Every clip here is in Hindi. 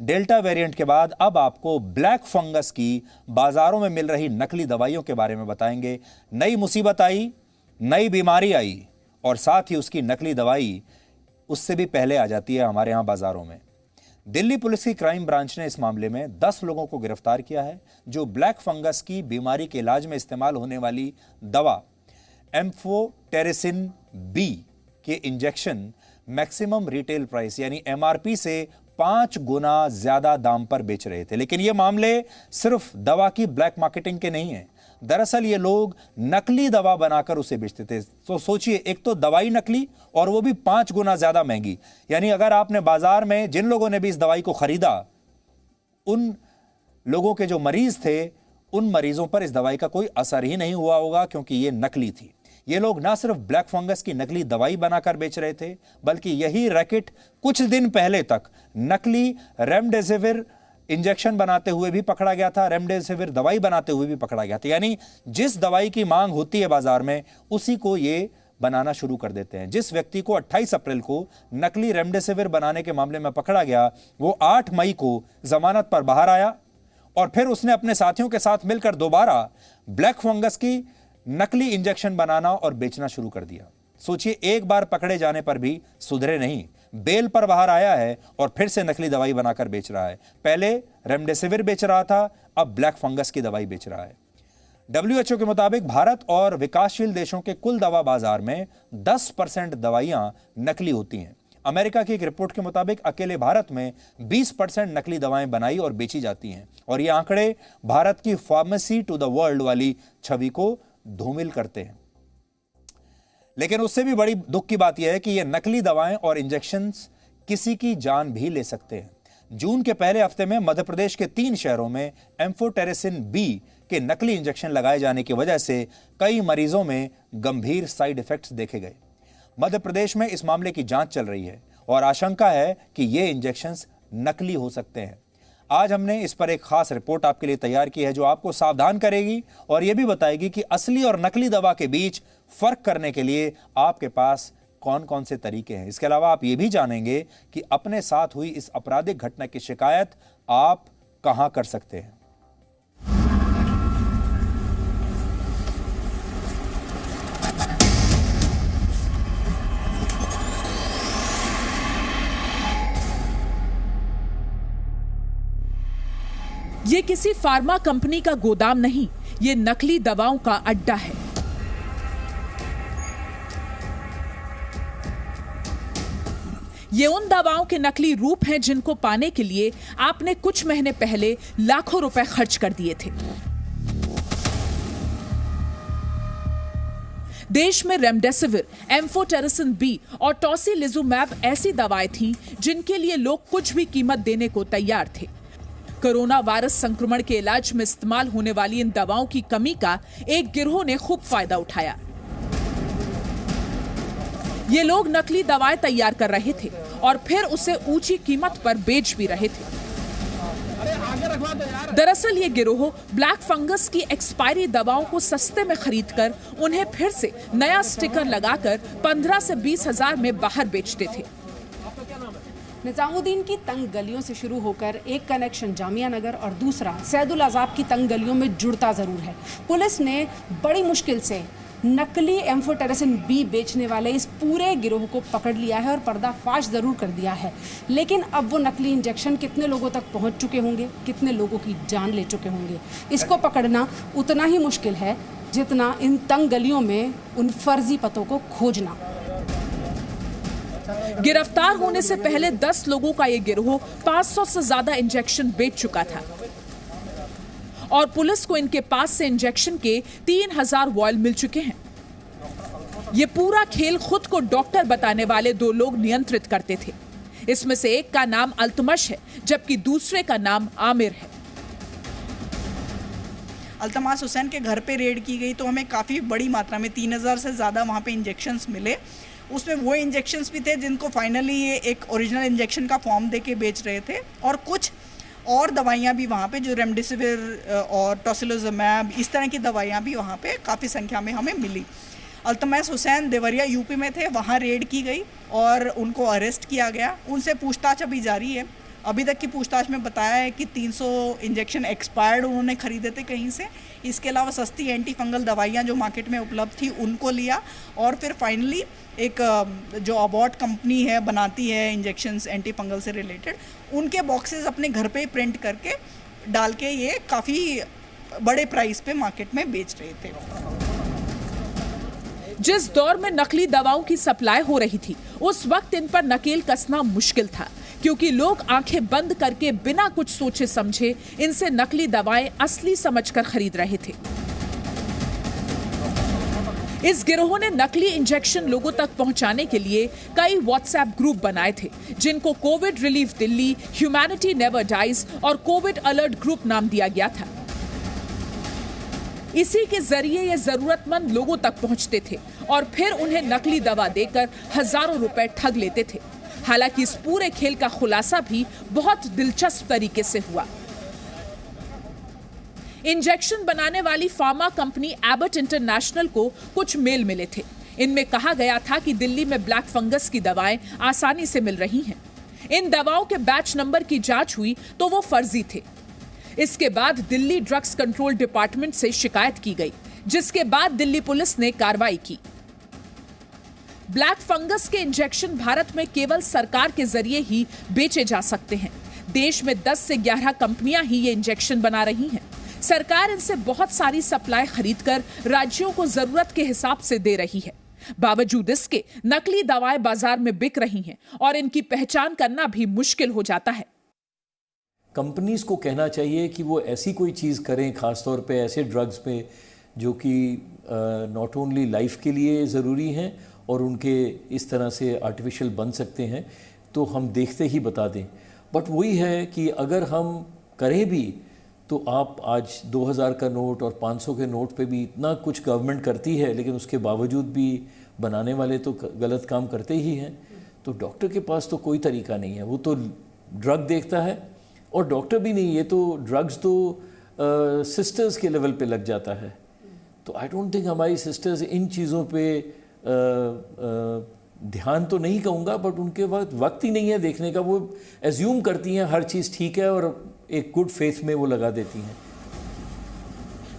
डेल्टा वेरिएंट के बाद अब आपको ब्लैक फंगस की बाजारों में मिल रही नकली दवाइयों के बारे में बताएंगे। नई मुसीबत आई, नई बीमारी आई और साथ ही उसकी नकली दवाई उससे भी पहले आ जाती है हमारे यहां बाजारों में। दिल्ली पुलिस की क्राइम ब्रांच ने इस मामले में 10 लोगों को गिरफ्तार किया है जो ब्लैक फंगस की बीमारी के इलाज में इस्तेमाल होने वाली दवा एम्फोटेरिसिन बी के इंजेक्शन मैक्सिमम रिटेल प्राइस यानी एमआरपी से 5 गुना ज्यादा दाम पर बेच रहे थे। लेकिन ये मामले सिर्फ दवा की ब्लैक मार्केटिंग के नहीं है। दरअसल ये लोग नकली दवा बनाकर उसे बेचते थे। तो सोचिए, एक तो दवाई नकली और वो भी 5 गुना ज्यादा महंगी। यानी अगर आपने बाजार में जिन लोगों ने भी इस दवाई को खरीदा, उन लोगों के जो मरीज थे, उन मरीजों पर इस दवाई का कोई असर ही नहीं हुआ होगा क्योंकि ये नकली थी। ये लोग ना सिर्फ ब्लैक फंगस की नकली दवाई बनाकर बेच रहे थे, बल्कि यही रैकेट कुछ दिन पहले तक नकली रेमडेसिविर इंजेक्शन बनाते हुए भी पकड़ा गया था, रेमडेसिविर दवाई बनाते हुए भी पकड़ा गया था। यानी जिस दवाई की मांग होती है बाजार में, उसी को ये बनाना शुरू कर देते हैं। जिस व्यक्ति को 28 अप्रैल को नकली रेमडेसिविर बनाने के मामले में पकड़ा गया, वो 8 मई को जमानत पर बाहर आया और फिर उसने अपने साथियों के साथ मिलकर दोबारा ब्लैक फंगस की नकली इंजेक्शन बनाना और बेचना शुरू कर दिया। सोचिए, एक बार पकड़े जाने पर भी सुधरे नहीं, बेल पर बाहर आया है और फिर से नकली दवाई बनाकर बेच रहा है। पहले रेमडेसिविर बेच रहा था, अब ब्लैक फंगस की दवाई बेच रहा है। WHO के मुताबिक भारत और विकासशील देशों के कुल दवा बाजार में 10% दवाइयां नकली होती हैं। अमेरिका की एक रिपोर्ट के मुताबिक अकेले भारत में 20% नकली दवाएं बनाई और बेची जाती हैं और ये आंकड़े भारत की फार्मेसी टू द वर्ल्ड वाली छवि को धूमिल करते हैं। लेकिन उससे भी बड़ी दुख की बात यह है कि ये नकली दवाएं और इंजेक्शंस किसी की जान भी ले सकते हैं। जून के पहले हफ्ते में मध्य प्रदेश के 3 शहरों में एम्फोटेरिसिन बी के नकली इंजेक्शन लगाए जाने की वजह से कई मरीजों में गंभीर साइड इफेक्ट्स देखे गए। मध्य प्रदेश में इस मामले की जांच चल रही है और आशंका है कि ये इंजेक्शंस नकली हो सकते हैं। आज हमने इस पर एक खास रिपोर्ट आपके लिए तैयार की है जो आपको सावधान करेगी और यह भी बताएगी कि असली और नकली दवा के बीच फर्क करने के लिए आपके पास कौन कौन से तरीके हैं। इसके अलावा आप ये भी जानेंगे कि अपने साथ हुई इस आपराधिक घटना की शिकायत आप कहां कर सकते हैं। ये किसी फार्मा कंपनी का गोदाम नहीं, ये नकली दवाओं का अड्डा है। ये उन दवाओं के नकली रूप हैं जिनको पाने के लिए आपने कुछ महीने पहले लाखों रुपए खर्च कर दिए थे। देश में रेमडेसिविर, एम्फोटेरिसिन बी और टोसिलिजुमैब ऐसी दवाएं थीं जिनके लिए लोग कुछ भी कीमत देने को तैयार थे। कोरोना वायरस संक्रमण के इलाज में इस्तेमाल होने वाली इन दवाओं की कमी का एक गिरोह ने खूब फायदा उठाया। ये लोग नकली दवाएं तैयार कर रहे थे और फिर उसे ऊंची कीमत पर बेच भी रहे थे। दरअसल ये गिरोह ब्लैक फंगस की एक्सपायरी दवाओं को सस्ते में खरीदकर उन्हें फिर से नया स्टिकर लगाकर 15 से 20 हजार में बाहर बेचते थे। निजामुद्दीन की तंग गलियों से शुरू होकर एक कनेक्शन जामिया नगर और दूसरा सैदुल अजाब की तंग गलियों में जुड़ता जरूर है। पुलिस ने बड़ी मुश्किल से नकली एम्फोटेरिसिन बी बेचने वाले इस पूरे गिरोह को पकड़ लिया है और पर्दाफाश जरूर कर दिया है। लेकिन अब वो नकली इंजेक्शन कितने लोगों तक पहुंच चुके होंगे, कितने लोगों की जान ले चुके होंगे, इसको पकड़ना उतना ही मुश्किल है जितना इन तंग गलियों में उन फर्जी पतों को खोजना। गिरफ्तार होने से पहले 10 लोगों का यह गिरोह 500 से ज्यादा इंजेक्शन बेच चुका था और पुलिस को इनके पास से इंजेक्शन के 3000 वॉयल मिल चुके हैं। ये पूरा खेल खुद को डॉक्टर बताने वाले 2 लोग नियंत्रित करते थे। इसमें से एक का नाम अल्तमश है जबकि दूसरे का नाम आमिर है। अल्तमास हुसैन के घर पे रेड की गई तो हमें काफ़ी बड़ी मात्रा में 3000 से ज़्यादा वहाँ पे इंजेक्शन्स मिले। उसमें वो इंजेक्शन्स भी थे जिनको फाइनली ये एक ओरिजिनल इंजेक्शन का फॉर्म देके बेच रहे थे और कुछ और दवाइयाँ भी वहाँ पे जो रेमडेसिविर और टोसिलिजुमैब इस तरह की दवाइयाँ भी वहाँ पे काफ़ी संख्या में हमें मिली। अल्तमास हुसैन देवरिया यूपी में थे, वहाँ रेड की गई और उनको अरेस्ट किया गया। उनसे पूछताछ अभी जारी है। अभी तक की पूछताछ में बताया है कि 300 इंजेक्शन एक्सपायर्ड उन्होंने खरीदे थे कहीं से। इसके अलावा सस्ती एंटी फंगल दवाइयाँ जो मार्केट में उपलब्ध थी उनको लिया, और फिर फाइनली एक जो अबॉट कंपनी है बनाती है इंजेक्शंस एंटी फंगल से रिलेटेड, उनके बॉक्सेस अपने घर पे ही प्रिंट करके डाल के ये काफ़ी बड़े प्राइस पे मार्केट में बेच रहे थे। जिस दौर में नकली दवाओं की सप्लाई हो रही थी, उस वक्त इन पर नकेल कसना मुश्किल था, क्योंकि लोग आंखें बंद करके बिना कुछ सोचे समझे इनसे नकली दवाएं असली समझकर खरीद रहे थे। इस गिरोह ने नकली इंजेक्शन लोगों तक पहुंचाने के लिए कई व्हाट्सएप ग्रुप बनाए थे, जिनको covid relief Delhi, humanity never dies और कोविड अलर्ट ग्रुप नाम दिया गया था। इसी के जरिए ये जरूरतमंद लोगों तक पहुंचते थे और फिर उन्हें नकली दवा देकर हजारों रुपए ठग लेते थे। हालांकि इस पूरे खेल का खुलासा भी बहुत दिलचस्प तरीके से हुआ। इंजेक्शन बनाने वाली फार्मा कंपनी एबट इंटरनेशनल को कुछ मेल मिले थे। इनमें कहा गया था कि दिल्ली में ब्लैक फंगस की दवाएं आसानी से मिल रही हैं। इन दवाओं के बैच नंबर की जांच हुई तो वो फर्जी थे। इसके बाद दिल्ली ड्रग्स कंट्रोल डिपार्टमेंट से शिकायत की गई, जिसके बाद दिल्ली पुलिस ने कार्रवाई की। ब्लैक फंगस के इंजेक्शन भारत में केवल सरकार के जरिए ही बेचे जा सकते हैं। देश में 10 से 11 कंपनियां ही ये इंजेक्शन बना रही हैं। सरकार इनसे बहुत सारी सप्लाई खरीदकर राज्यों को जरूरत के हिसाब से दे रही है। बावजूद इसके नकली दवाएं बाजार में बिक रही हैं और इनकी पहचान करना भी मुश्किल हो जाता है। कंपनीज को कहना चाहिए कि वो ऐसी कोई चीज़ करें, ख़ासतौर पे ऐसे ड्रग्स पे जो कि नॉट ओनली लाइफ के लिए ज़रूरी हैं और उनके इस तरह से आर्टिफिशियल बन सकते हैं, तो हम देखते ही बता दें। बट वही है कि अगर हम करें भी तो आप आज 2000 का नोट और 500 के नोट पे भी इतना कुछ गवर्नमेंट करती है, लेकिन उसके बावजूद भी बनाने वाले तो गलत काम करते ही हैं। तो डॉक्टर के पास तो कोई तरीका नहीं है, वो तो ड्रग देखता है, और डॉक्टर भी नहीं, ये तो ड्रग्स तो सिस्टर्स के लेवल पे लग जाता है। तो आई डोंट थिंक हमारी सिस्टर्स इन चीज़ों पे ध्यान तो नहीं कहूँगा, बट उनके वक्त ही नहीं है देखने का। वो एज्यूम करती हैं हर चीज़ ठीक है और एक गुड फेथ में वो लगा देती हैं।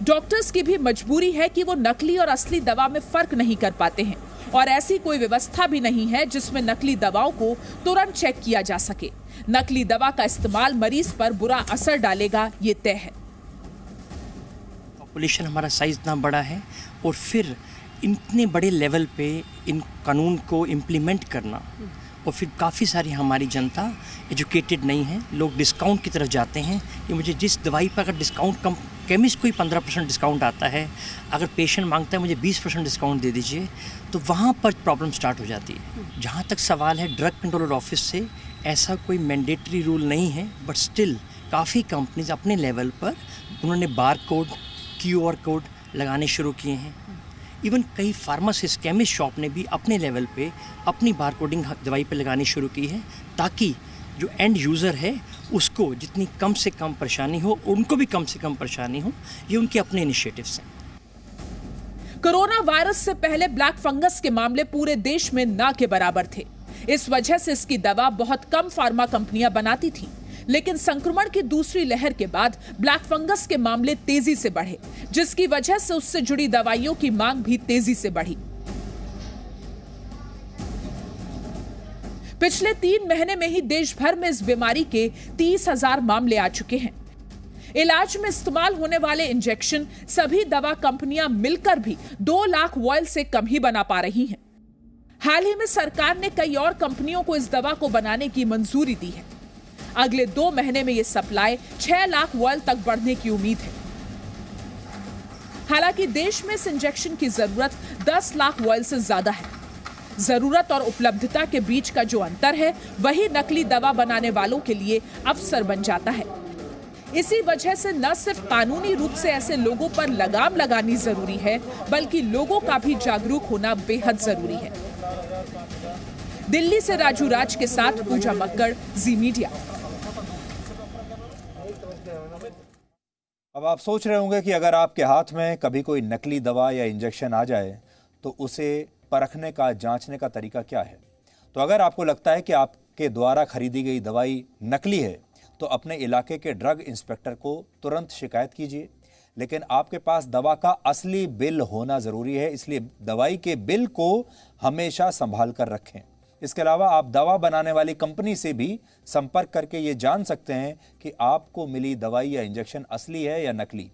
डॉक्टर्स की भी मजबूरी है कि वो नकली और असली दवा में फर्क नहीं कर पाते हैं, और ऐसी कोई व्यवस्था भी नहीं है जिसमें नकली दवाओं को तुरंत चेक किया जा सके। नकली दवा का इस्तेमाल मरीज पर बुरा असर डालेगा, ये तय है। पॉपुलेशन हमारा साइज इतना बड़ा है और फिर इतने बड़े लेवल पे इन कानून को इम्प्लीमेंट करना, और फिर काफ़ी सारी हमारी जनता एजुकेटेड नहीं है। लोग डिस्काउंट की तरफ जाते हैं कि मुझे जिस दवाई पर अगर डिस्काउंट कम, केमिस्ट को ही 15% डिस्काउंट आता है, अगर पेशेंट मांगता है मुझे 20% डिस्काउंट दे दीजिए, तो वहाँ पर प्रॉब्लम स्टार्ट हो जाती है। जहाँ तक सवाल है ड्रग कंट्रोलर ऑफिस से, ऐसा कोई मैंडेटरी रूल नहीं है, बट स्टिल काफ़ी कंपनीज अपने लेवल पर उन्होंने बार कोड, QR कोड लगाने शुरू किए हैं। इवन कई फार्मासिस्ट, केमिस्ट शॉप ने भी अपने लेवल पे अपनी बार कोडिंग दवाई पे लगानी शुरू की है, ताकि जो एंड यूज़र है उसको जितनी कम से कम परेशानी हो, उनको भी कम से कम परेशानी हो। ये उनके अपने इनिशिएटिव्स हैं। कोरोना वायरस से पहले ब्लैक फंगस के मामले पूरे देश में ना के बराबर थे। इस वजह से इसकी दवा बहुत कम फार्मा कंपनियां बनाती थीं। लेकिन संक्रमण की दूसरी लहर के बाद ब्लैक फंगस के मामले तेजी से बढ़े, जिसकी वजह से उससे जुड़ी दवाइयों की मांग भी तेजी से बढ़ी। पिछले 3 महीने में ही देश भर में इस बीमारी के 30,000 मामले आ चुके हैं। इलाज में इस्तेमाल होने वाले इंजेक्शन सभी दवा कंपनियां मिलकर भी 2 लाख वॉयल से कम ही बना पा रही हैं। हाल ही में सरकार ने कई और कंपनियों को इस दवा को बनाने की मंजूरी दी है। अगले 2 महीने में यह सप्लाई 6 लाख वॉयल तक बढ़ने की उम्मीद है। हालांकि देश में इस इंजेक्शन की जरूरत 10 लाख वॉयल से ज्यादा है। जरूरत और उपलब्धता के बीच का जो अंतर है, वही नकली दवा बनाने वालों के लिए अवसर बन जाता है। इसी वजह से न सिर्फ कानूनी रूप से ऐसे लोगों पर लगाम लगानी जरूरी है, बल्कि लोगों का भी जागरूक होना बेहद जरूरी है। दिल्ली से राजू राज के साथ पूजा मक्कड़, जी मीडिया। अब आप सोच रहे होंगे कि अगर आपके हाथ में कभी कोई नकली दवा या इंजेक्शन आ जाए तो उसे परखने का, जांचने का तरीका क्या है। तो अगर आपको लगता है कि आप के द्वारा खरीदी गई दवाई नकली है तो अपने इलाके के ड्रग इंस्पेक्टर को तुरंत शिकायत कीजिए, लेकिन आपके पास दवा का असली बिल होना जरूरी है, इसलिए दवाई के बिल को हमेशा संभाल कर रखें। इसके अलावा आप दवा बनाने वाली कंपनी से भी संपर्क करके ये जान सकते हैं कि आपको मिली दवाई या इंजेक्शन असली है या नकली।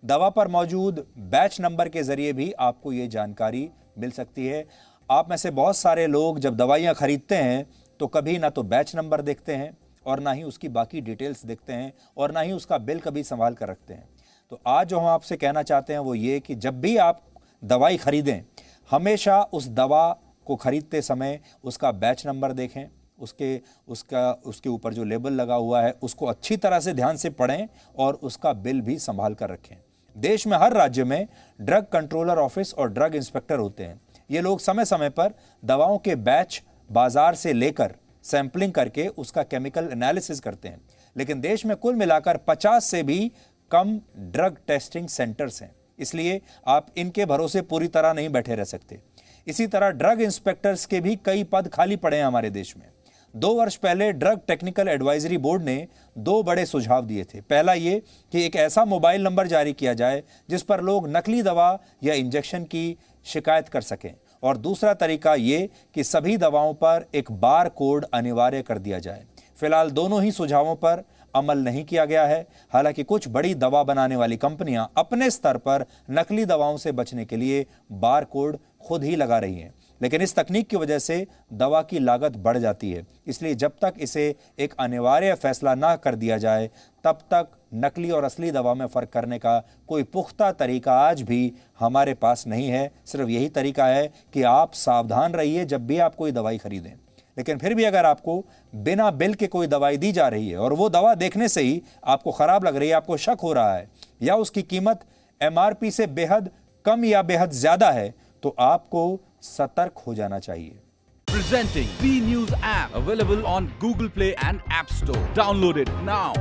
दवा पर मौजूद बैच नंबर के जरिए भी आपको ये जानकारी मिल सकती है। आप में से बहुत सारे लोग जब दवाइयाँ खरीदते हैं तो कभी ना तो बैच नंबर देखते हैं और ना ही उसकी बाकी डिटेल्स देखते हैं और ना ही उसका बिल कभी संभाल कर रखते हैं। तो आज जो हम आपसे कहना चाहते हैं वो ये कि जब भी आप दवाई खरीदें, हमेशा उस दवा को खरीदते समय उसका बैच नंबर देखें, उसके ऊपर जो लेबल लगा हुआ है उसको अच्छी तरह से ध्यान से पढ़ें और उसका बिल भी संभाल कर रखें। देश में हर राज्य में ड्रग कंट्रोलर ऑफिस और ड्रग इंस्पेक्टर होते हैं। ये लोग समय समय पर दवाओं के बैच बाजार से लेकर सैंपलिंग करके उसका केमिकल एनालिसिस करते हैं। लेकिन देश में कुल मिलाकर 50 से भी कम ड्रग टेस्टिंग सेंटर्स हैं, इसलिए आप इनके भरोसे पूरी तरह नहीं बैठे रह सकते। इसी तरह ड्रग इंस्पेक्टर्स के भी कई पद खाली पड़े हैं हमारे देश में। 2 वर्ष पहले ड्रग टेक्निकल एडवाइजरी बोर्ड ने 2 बड़े सुझाव दिए थे। पहला ये कि एक ऐसा मोबाइल नंबर जारी किया जाए जिस पर लोग नकली दवा या इंजेक्शन की शिकायत कर सकें, और दूसरा तरीका ये कि सभी दवाओं पर एक बार कोड अनिवार्य कर दिया जाए। फिलहाल दोनों ही सुझावों पर अमल नहीं किया गया है। हालांकि कुछ बड़ी दवा बनाने वाली कंपनियां अपने स्तर पर नकली दवाओं से बचने के लिए बार कोड खुद ही लगा रही हैं, लेकिन इस तकनीक की वजह से दवा की लागत बढ़ जाती है। इसलिए जब तक इसे एक अनिवार्य फैसला ना कर दिया जाए तब तक नकली और असली दवा में फर्क करने का कोई पुख्ता तरीका आज भी हमारे पास नहीं है। सिर्फ यही तरीका है कि आप सावधान रहिए जब भी आप कोई दवाई खरीदें। लेकिन फिर भी अगर आपको बिना बिल के कोई दवाई दी जा रही है और वो दवा देखने से ही आपको खराब लग रही है, आपको शक हो रहा है, या उसकी कीमत MRP से बेहद कम या बेहद ज्यादा है, तो आपको सतर्क हो जाना चाहिए। Presenting B News app available on Google Play and App Store. Download it now.